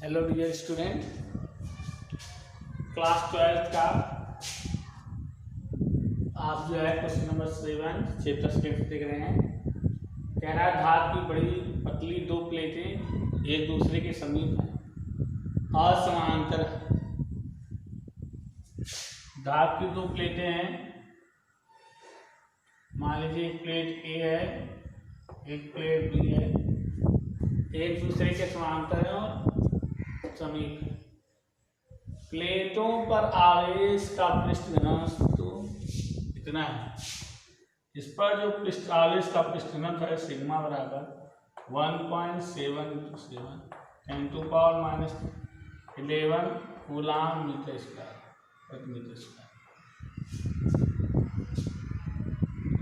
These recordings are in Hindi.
हेलो डियर स्टूडेंट, क्लास 12 का आप जो है क्वेश्चन नंबर 7 चैप्टर सेकेंड देख रहे हैं। कह रहा है धात की बड़ी पतली दो प्लेटें एक दूसरे के समीप हैं और समानांतर है। धात की दो प्लेटें हैं, मान लीजिए एक प्लेट ए है, एक प्लेट बी है, एक दूसरे के समानांतर है और समीप है। प्लेटों पर आवेश का पृष्ठ घनत्व तो इतना है। इस पर जो पृष्ठ आवेश का पृष्ठ घनत्व है सिग्मा बराबर 1.7 × 7 × 10⁻11 कूलाम मीटर स्क्वायर प्रति मीटर स्क्वायर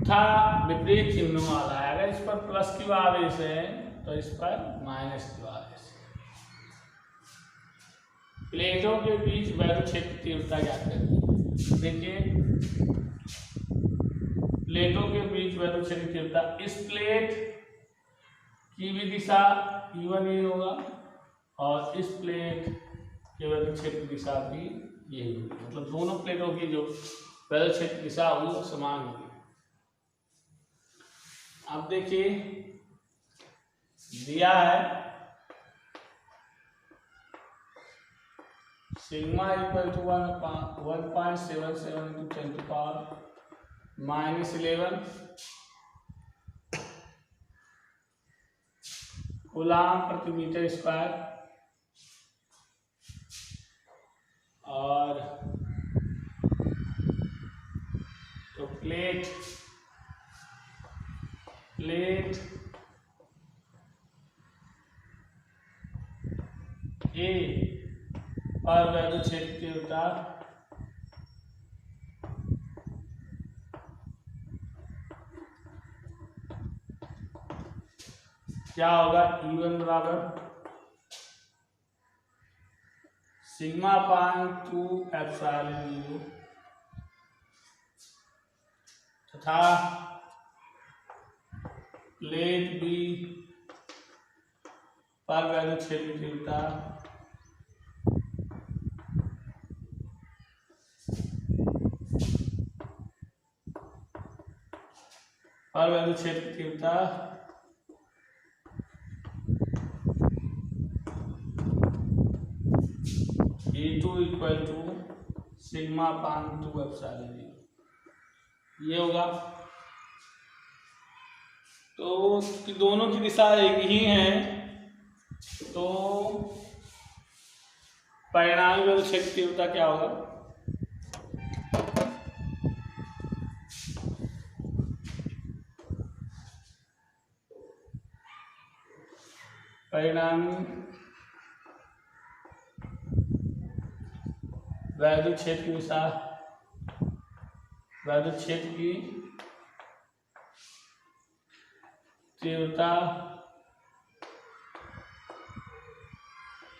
था। विपरीत चिन्हों वाला है। अगर इस पर प्लस क्यू आवेश है तो इस पर माइनस क्यू आवेश है। प्लेटों के बीच वैद्युत क्षेत्र तीव्रता ज्ञात करनी। देखिए, प्लेटों के बीच वैद्युत क्षेत्र तीव्रता, इस प्लेट की भी दिशा E1 ही होगा और इस प्लेट के वैद्युत क्षेत्र दिशा भी यही होगी। मतलब दोनों प्लेटों की जो वैद्युत क्षेत्र दिशा होगी वो समान होगी। अब देखिए, दिया है सिग्मा इक्वल टू 1.77 × 10⁻11 कूलाम प्रति मीटर स्क्वायर और तो प्लेट ए पर वैद्युत क्षेत्र तीव्रता क्या होगा? E1 बराबर σ/2ε0 तथा प्लेट बी पर वैद्युत क्षेत्र तीव्रता E2 इक्वल टू σ/2ε0 ये होगा। तो दोनों की दिशा एक ही है, तो परिणामी वैद्युत क्षेत्र तीव्रता क्या होगा? परिणामी वैद्युत क्षेत्र की दिशा, वैद्युत क्षेत्र की तीव्रता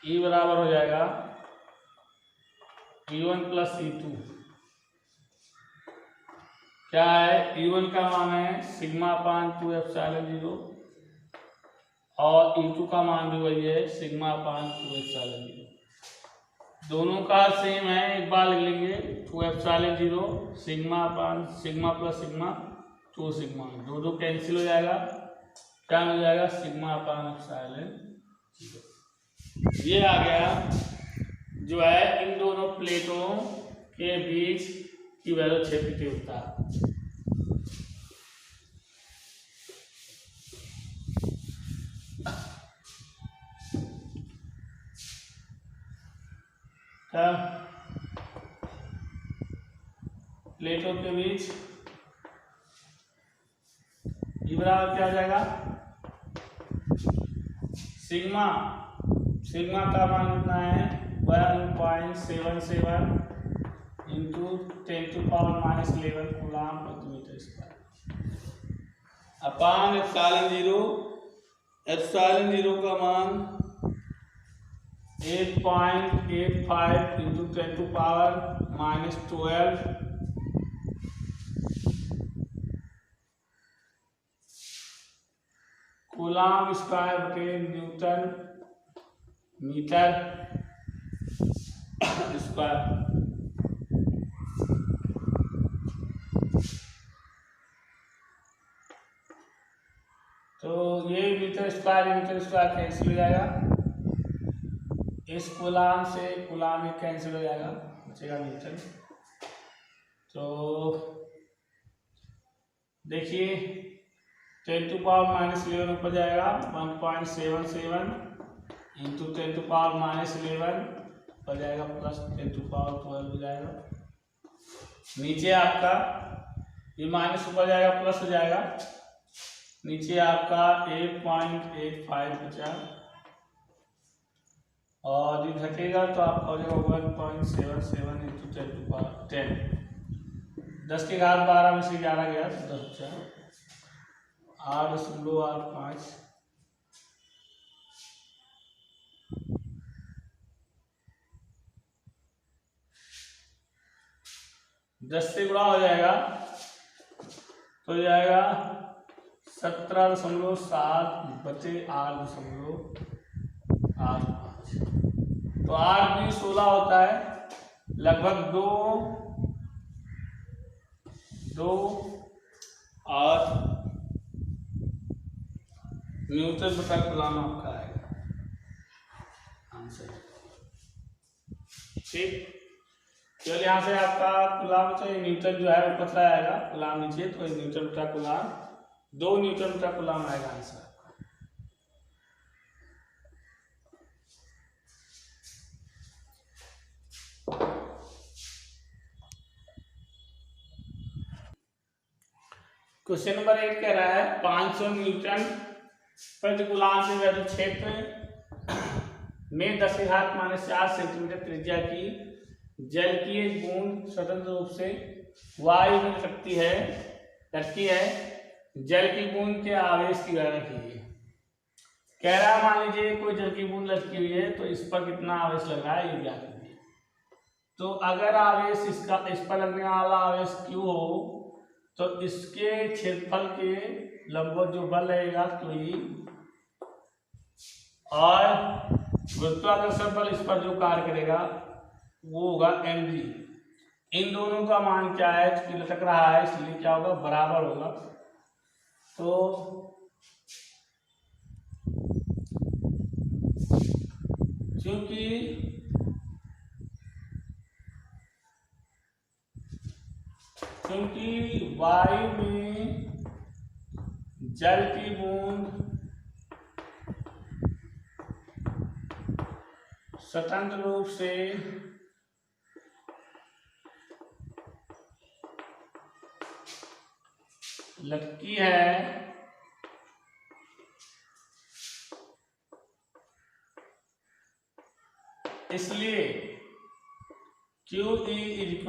E बराबर हो जाएगा E1 + E2। क्या है? E1 का मान है σ/2ε0 और E2 का मान भी वही है σ/2ε0। दोनों का सेम है, एक बार लिख लेंगे 2ε0 सिग्मा प्लस सिग्मा 2 सिग्मा, दो कैंसिल हो जाएगा, क्या मिल जाएगा? σ/ε0। ये आ गया जो है इन दोनों प्लेटों के बीच की वैद्युत क्षेत्र तीव्रता। प्लेटों के बीच E बराबर क्या आ जाएगा? सिग्मा का मान कितना है? 1.77 × 10⁻11 कूलाम प्रति मीटर स्क्वायर अपान ε0 का मान 8.85 × 10⁻12 कूलाम स्क्वायर बटे न्यूटन मीटर स्क्वायर। तो ये मीटर स्क्वायर कैंसिल हो जाएगा, इस कुलाम से कुलाम कैंसिल हो जाएगा, बचेगा मीटर। तो देखिए 10⁻11 ऊपर जाएगा 1.77 इंटू 10⁻11 ऊपर जाएगा प्लस 10⁻12 हो जाएगा। नीचे आपका ये माइनस ऊपर जाएगा प्लस हो जाएगा, नीचे आपका 8.85 बचा और ये घटेगा तो आपका हो जाएगा 1.77 इंटू 10⁻10। 10⁻12 में से 11 गया तो 10 बचा, 8.85। दस से गुणा हो जाएगा तो हो जाएगा 17.7 बचे 8.85। तो 8 भी 16 होता है, लगभग 2 और न्यूटन बटा कूलम आपका आएगा आंसर। ठीक, केवल यहाँ से आपका कूलम तो न्यूटन जो है ऊपर चला आएगा, कूलम नीचे, तो न्यूटन बटा कूलम 2 न्यूटन बटा कूलम आएगा आंसर। क्वेश्चन नंबर 8 कह रहा है 500 न्यूटन प्रति कूलम से विद्युत क्षेत्र में 10⁻⁴ सेंटीमीटर त्रिज्या की जल की एक बूंद स्वतंत्र रूप से वायु में लटकती है जल की बूंद के आवेश की गणना कीजिए। कह रहा है मान लीजिए कोई जल की बूंद लटकी हुई है तो इस पर कितना आवेश लग रहा है ये ज्ञात कीजिए। तो अगर आवेश इस पर लगने वाला आवेश Q हो तो इसके क्षेत्रफल के लंबवत जो बल रहेगा Q और गुरुत्वाकर्षण बल इस पर जो कार्य करेगा वो होगा mg। इन दोनों का मान क्या है, कि लटक रहा है इसलिए क्या होगा, बराबर होगा। तो क्योंकि वायु में जल की बूंद स्वतंत्र रूप से लटकी है इसलिए QE =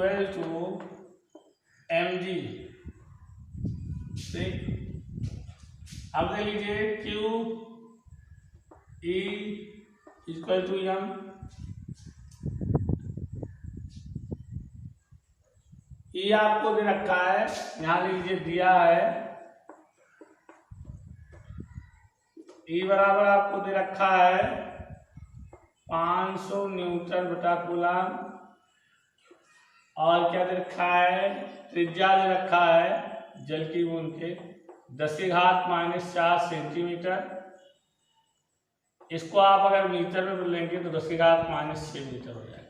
mg। अब देख लीजिए QE = m, E आपको दे रखा है, यहाँ लीजिए दिया है E बराबर आपको दे रखा है 500 न्यूटन बटा कूलम और क्या दे रखा है, त्रिज्या दे रखा है जल की बूंद के 10⁻⁴ सेंटीमीटर। इसको आप अगर मीटर में लेंगे तो 10⁻⁶ मीटर हो जाएगा।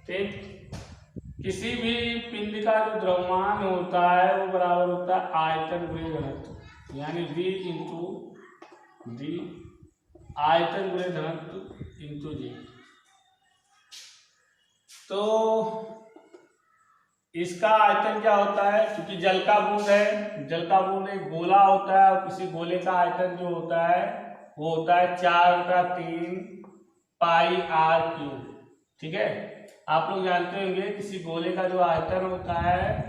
ठीक, किसी भी पिंड का जो द्रव्यमान होता है वो बराबर होता है आयतन गुणे घनत्व, यानी V × D, आयतन गुणे घनत्व × G। तो इसका आयतन क्या होता है, क्योंकि जल का बूंद है, जल का बूंद एक गोला होता है और किसी गोले का आयतन जो होता है वो होता है 4/3 πr³। ठीक है, आप लोग जानते होंगे किसी गोले का जो आयतन होता है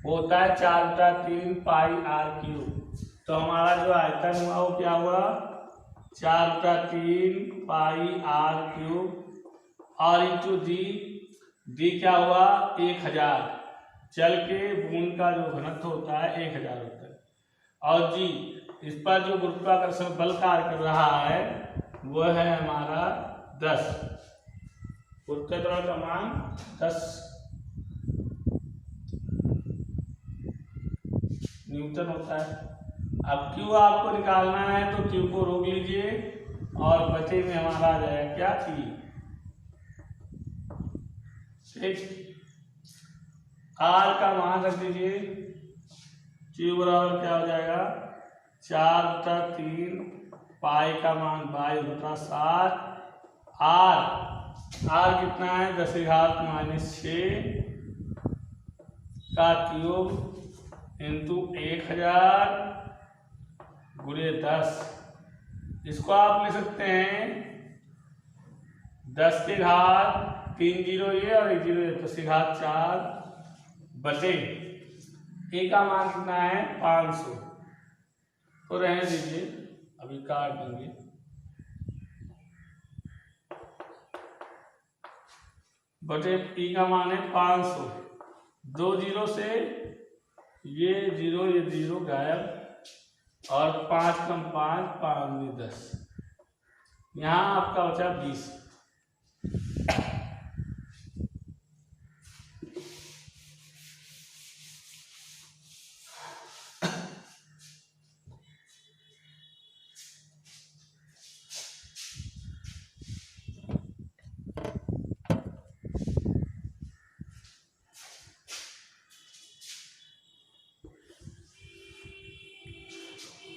वो होता है 4/3 πr³। तो हमारा जो आयतन हुआ वो क्या हुआ, 4/3 πr³ और इंटू डी क्या हुआ 1000। जल के बूंद का जो घनत्व होता है 1000 होता है और जी इस पर जो गुरुत्वाकर्षण बल कार्य कर रहा है वो है हमारा 10। गुरुत्वाकर्षण बल का मान 10 न्यूटन होता है। अब Q आपको निकालना है तो Q को रोक लीजिए और बचे में हमारा आ जाएगा क्या E। ठीक, R का मान रख दीजिए, Q बराबर क्या हो जाएगा 4/3 पाई का मान 22/7। R कितना है 10⁻⁻6 का क्यूब इंटू 1000 गुणे 10। इसको आप लिख सकते हैं 10 की घात 3 जीरो ये और 1 जीरो ये, 10 की घात 4 बचे ए का मान कितना है 500। तो रहने दीजिए, अभी काट देंगे। बटे ई का मान है 500, 2 जीरो से ये जीरो गायब और 5 कम 5 5 में 10, यहाँ आपका बचा 20।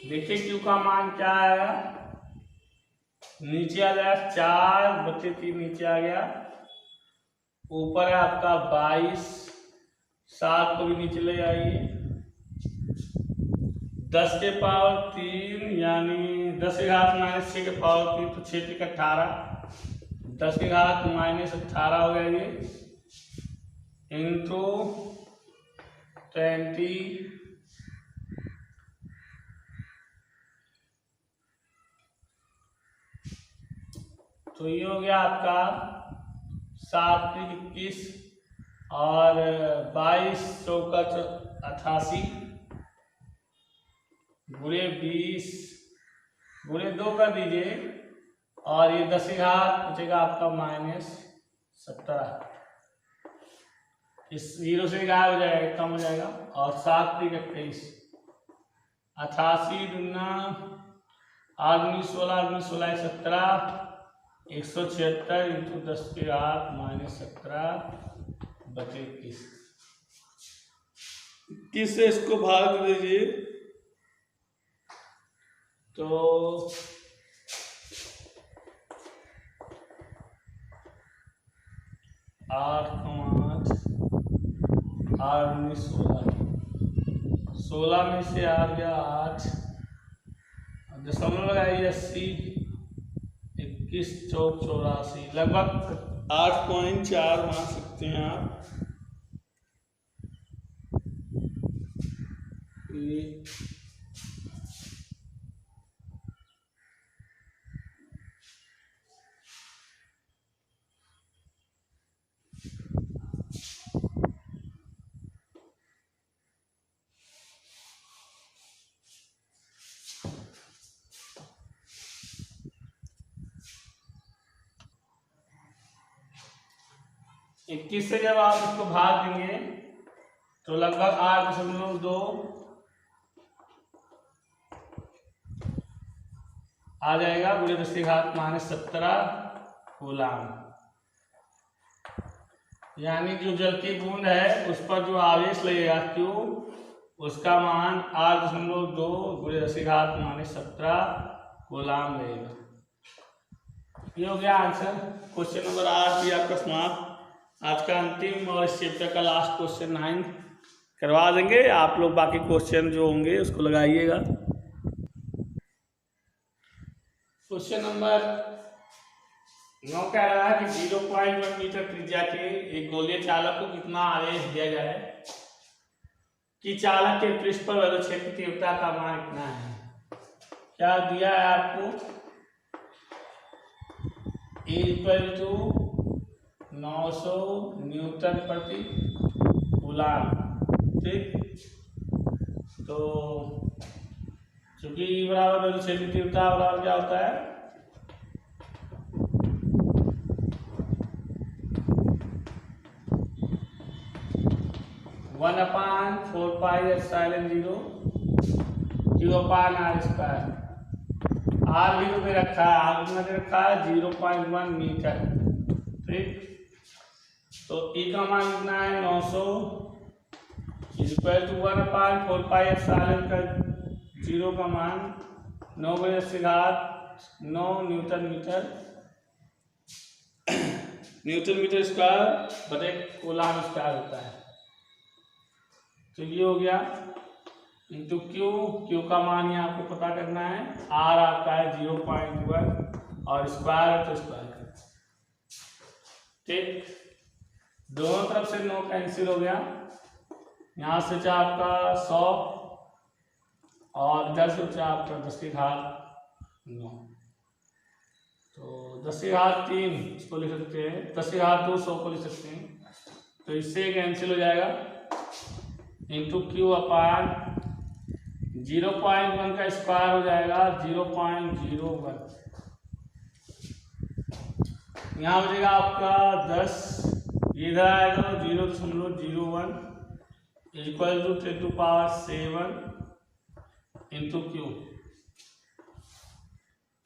देखिए Q का मान क्या आया, नीचे आ जाएगा 4/3 नीचे आ गया, ऊपर है आपका 22, 7 को भी नीचे ले आइए, 10 के पावर 3 यानी 10 की घात -6 के पावर 3 तो 6 3 18, 10 की घात -18 हो गया ये इंटू 20 तो ये हो गया आपका 7 × 21 और 22 चौका 88 गुणे 20 गुणे 2 कर दीजिए और ये 10 की घात बचेगा आपका -17, इस जीरो से गायब हो जाएगा, कम हो जाएगा और 7 × 21 88 दूना 8 × 16 16 17 176 इंटू 10 की घात -17 बटे 21 से इसको भाग दीजिए तो 8 16 में से आ गया 8, दशमलव लगाइए 80, 21 चौक 84, लगभग 8.4 मान सकते हैं आप। इक्कीस से जब आप इसको भाग देंगे तो लगभग 8.2 आ जाएगा गुणे 10 की घात -17 कूलाम। यानी जो जल की बूंद है उस पर जो आवेश लगेगा Q उसका मान 8.2 गुणे 10 की घात -17 कूलाम लगेगा। ये हो गया आंसर। क्वेश्चन नंबर 8 भी आपका समाप्त। आज का अंतिम और इस चैप्टर का लास्ट क्वेश्चन 9 करवा देंगे। आप लोग बाकी क्वेश्चन जो होंगे उसको लगाइएगा। क्वेश्चन नंबर 9 कह रहा है कि 0.1 मीटर त्रिज्या के एक गोलीय चालक को कितना आवेश दिया जाए कि चालक के पृष्ठ पर वैद्युत क्षेत्र की तीव्रता का मान कितना है। क्या दिया है आपको, E 900 न्यूटन प्रति कूलाम। ठीक, तो क्योंकि E बराबर वैल्यू सेंसिटिविटी बराबर क्या होता है, वन अपान 4πε0 Q/r²। आर 0 पे रखा है, आर कितना दे रखा है 0.1 मीटर। ठीक, तो ई का मान कितना है 900 इक्वल टू 1/4πε का 0 का मान 9/10⁻⁹ न्यूटन मीटर स्क्वायर बटे कूलम स्क्वायर होता है। तो ये हो गया इंटू क्यू का मान ही आपको पता करना है, आर आपका है 0.1 और स्क्वायर है तो स्क्वायर। ठीक, दोनों तरफ से 9 कैंसिल हो गया, यहाँ से चाहे आपका 100 और इधर से चाहे आपका 10⁻9, तो 10⁻3 इसको लिख सकते हैं, 10⁻2 100 को लिख सकते हैं। तो इससे कैंसिल हो जाएगा इंटू Q/, 0.1 का स्क्वायर हो जाएगा 0.01, यहाँ हो जाएगा आपका 10, इधर आएगा 0.01 इक्वल टू 10⁻7 इंटू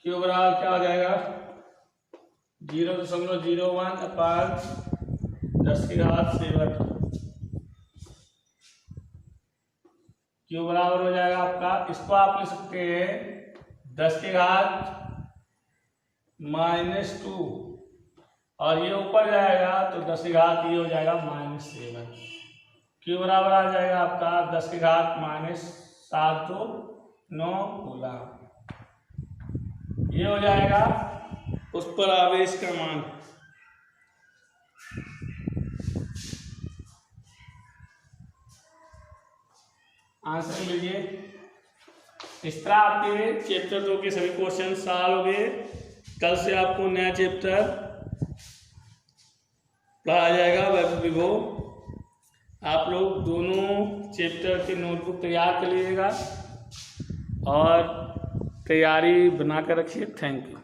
क्यू बराबर क्या हो जाएगा 0.01 अपान 10⁻7। क्यू बराबर हो जाएगा आपका, इसको आप लिख सकते हैं 10⁻⁻2 और ये ऊपर जाएगा तो 10⁻, ये हो जाएगा -7। क्यू बराबर आ जाएगा आपका 10⁻⁻7 तो 9 कूलम। ये हो जाएगा उस पर आवेश का मान। आंसर लीजिए। इस तरह आपके चैप्टर 2 के सभी क्वेश्चन सॉल्व हो गए। कल से आपको नया चैप्टर पढ़ाया जाएगा वैभव विभव। आप लोग दोनों चैप्टर की नोटबुक तैयार कर लीजिएगा और तैयारी बना कर रखिए। Thank you.